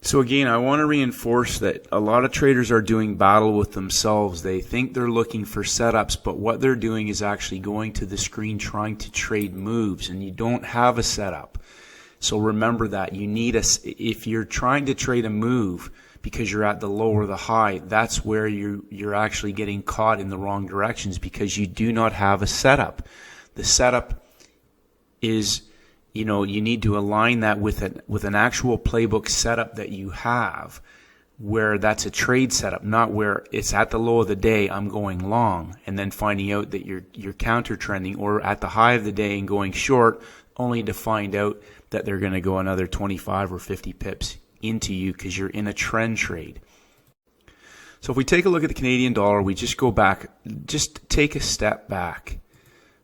So again, I want to reinforce that a lot of traders are doing battle with themselves. They think they're looking for setups, but what they're doing is actually going to the screen trying to trade moves, and you don't have a setup. So remember that you need if you're trying to trade a move because you're at the low or the high, that's where you're actually getting caught in the wrong directions, because you do not have a setup. The setup is, you need to align that with an actual playbook setup that you have, where that's a trade setup, not where it's at the low of the day, I'm going long, and then finding out that you're counter trending, or at the high of the day and going short, only to find out that they're going to go another 25 or 50 pips into you because you're in a trend trade. So if we take a look at the Canadian dollar, we just go back, just take a step back.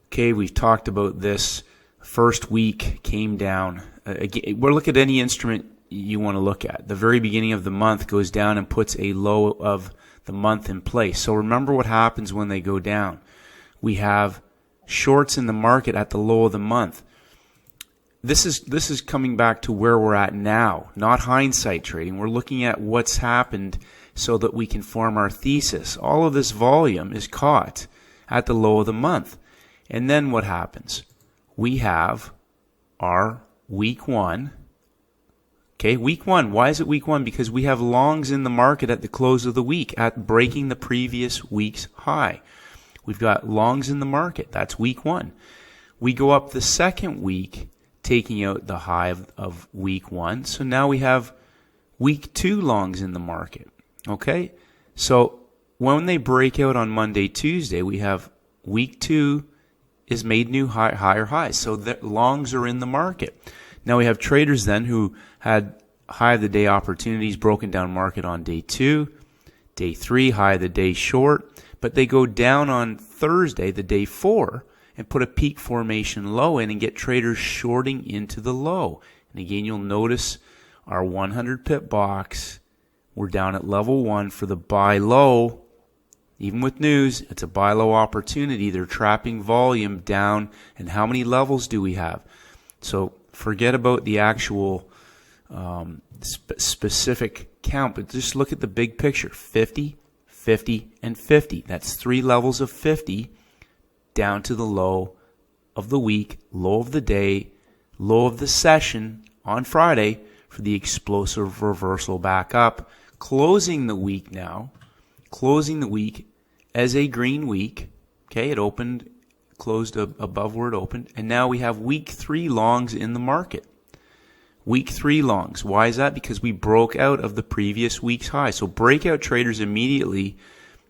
Okay, we've talked about this. First week came down. Again, we'll look at any instrument you want to look at. The very beginning of the month goes down and puts a low of the month in place. So remember what happens when they go down. We have shorts in the market at the low of the month. This is coming back to where we're at now, not hindsight trading. We're looking at what's happened so that we can form our thesis. All of this volume is caught at the low of the month. And then what happens? We have our week one. Okay, week one. Why is it week one? Because we have longs in the market at the close of the week at breaking the previous week's high. We've got longs in the market. That's week one. We go up the second week, taking out the high of week one. So now we have week two longs in the market. Okay, so when they break out on Monday, Tuesday, we have week two is made new higher highs. So the longs are in the market. Now we have traders then who had high of the day opportunities, broken down market on day two, day three, high of the day short, but they go down on Thursday, the day four, and put a peak formation low in and get traders shorting into the low. And again, you'll notice our 100 pip box, we're down at level one for the buy low. Even with news, it's a buy low opportunity. They're trapping volume down. And how many levels do we have? So forget about the actual specific count, but just look at the big picture. 50, 50, and 50. That's 3 levels of 50 down to the low of the week, low of the day, low of the session on Friday for the explosive reversal back up. Closing the week now. Closing the week as a green week. Okay, it opened, closed above where it opened. And now we have week 3 longs in the market. Week 3 longs. Why is that? Because we broke out of the previous week's high. So breakout traders immediately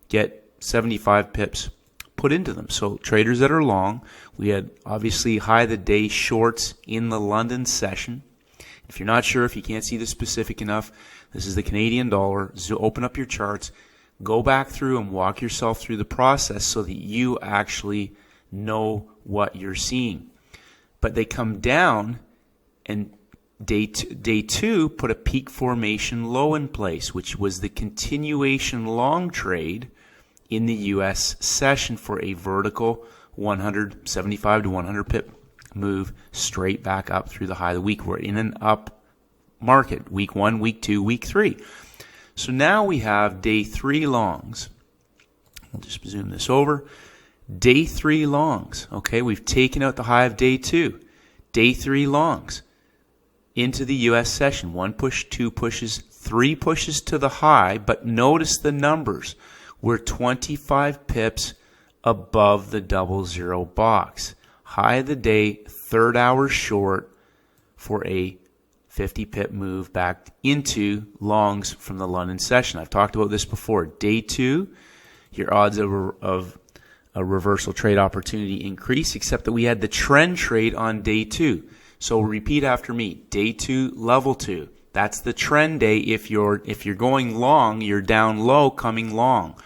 get 75 pips put into them. So traders that are long, we had obviously high of the day shorts in the London session. If you're not sure, if you can't see the specific enough, this is the Canadian dollar. So open up your charts, go back through and walk yourself through the process so that you actually know what you're seeing. But they come down, and day two put a peak formation low in place, which was the continuation long trade in the U.S. session for a vertical 175 to 100 pip move straight back up through the high of the week. We're in an up market, week 1, week 2, week 3. So now we have day 3 longs. We'll just zoom this over. Day 3 longs. Okay, we've taken out the high of day 2. Day 3 longs into the U.S. session. 1 push, 2 pushes, 3 pushes to the high, but notice the numbers. We're 25 pips above the 00 box. High of the day, 3rd hour short for a 50 pip move back into longs from the London session. I've talked about this before. Day 2, your odds of a reversal trade opportunity increase, except that we had the trend trade on day 2. So repeat after me. Day 2, level 2. That's the trend day. If you're going long, you're down low coming long.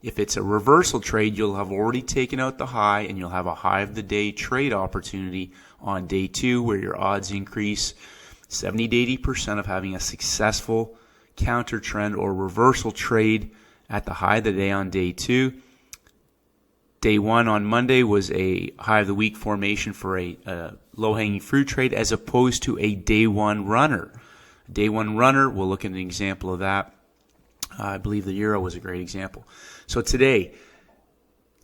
If it's a reversal trade, you'll have already taken out the high, and you'll have a high of the day trade opportunity on day 2 where your odds increase 70 to 80% of having a successful counter trend or reversal trade at the high of the day on day 2. Day 1 on Monday was a high of the week formation for a low-hanging fruit trade as opposed to a day 1 runner. Day one runner, we'll look at an example of that. I believe the euro was a great example. So today,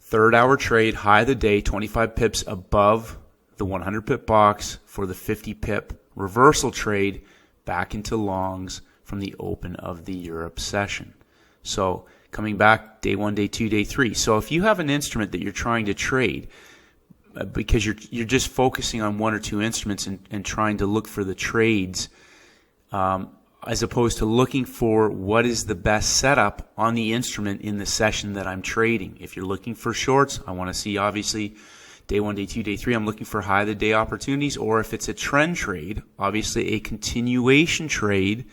third hour trade, high of the day, 25 pips above the 100 pip box for the 50 pip reversal trade back into longs from the open of the Europe session. So coming back day one, day two, day three. So if you have an instrument that you're trying to trade, because you're just focusing on one or two instruments and trying to look for the trades, as opposed to looking for what is the best setup on the instrument in the session that I'm trading. If you're looking for shorts, I want to see obviously day one, day two, day three, I'm looking for high of the day opportunities, or if it's a trend trade, obviously a continuation trade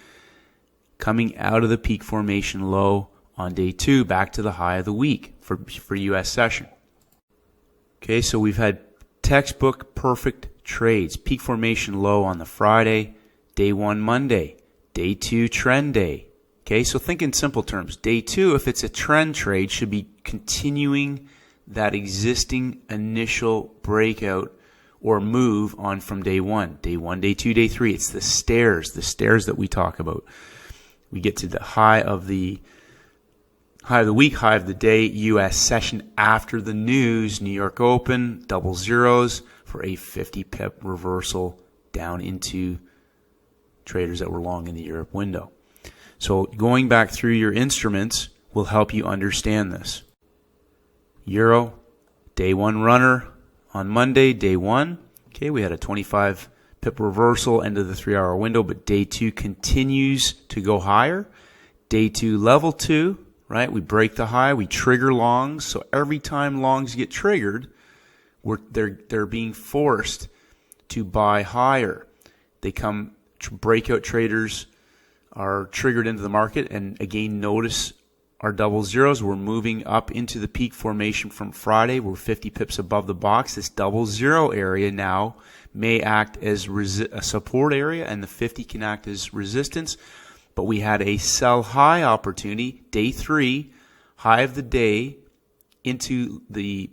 coming out of the peak formation low on day two back to the high of the week for US session. Okay, so we've had textbook perfect trades. Peak formation low on the Friday, day one Monday, day two trend day. Okay, so think in simple terms. Day two, if it's a trend trade, should be continuing that existing initial breakout or move on from day one. Day one, day two, day three. It's the stairs that we talk about. We get to the high of the week, high of the day, US session after the news, New York Open, double zeros for a 50 pip reversal down into traders that were long in the Europe window. So going back through your instruments will help you understand this. Euro, day one runner on Monday, day one. Okay, we had a 25 pip reversal end of the 3 hour window, but day two continues to go higher. Day two, level two, right? We break the high, we trigger longs. So every time longs get triggered, they're being forced to buy higher. They come, breakout traders are triggered into the market, and again, notice our double zeros. We're moving up into the peak formation from Friday. We're 50 pips above the box. This double zero area now may act as a support area, and the 50 can act as resistance. But we had a sell high opportunity, day three, high of the day, into the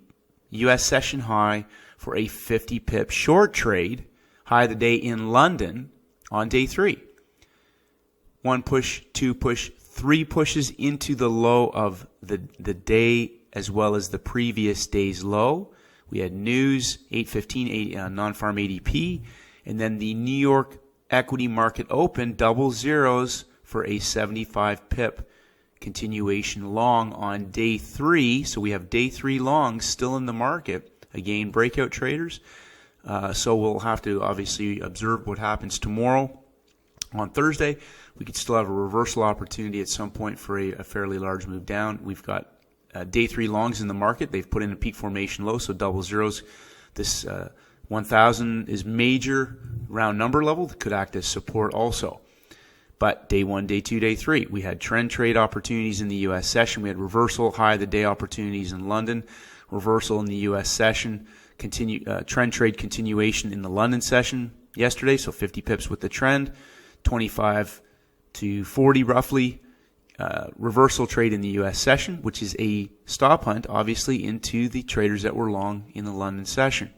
US session high for a 50 pip short trade, high of the day in London on day three. One push, two push, three pushes into the low of the day as well as the previous day's low. We had news, 815 non-farm ADP, and then the New York equity market open, double zeros for a 75 pip continuation long on day three. So we have day three longs still in the market. Again, breakout traders. So we'll have to obviously observe what happens tomorrow. On Thursday, we could still have a reversal opportunity at some point for a fairly large move down. We've got day three longs in the market. They've put in a peak formation low, so double zeros. This 1,000 is major round number level that could act as support also. But day one, day two, day three, we had trend trade opportunities in the U.S. session. We had reversal high of the day opportunities in London, reversal in the U.S. session, trend trade continuation in the London session yesterday, so 50 pips with the trend, 25 to 40 roughly, reversal trade in the U.S. session, which is a stop hunt, obviously, into the traders that were long in the London session.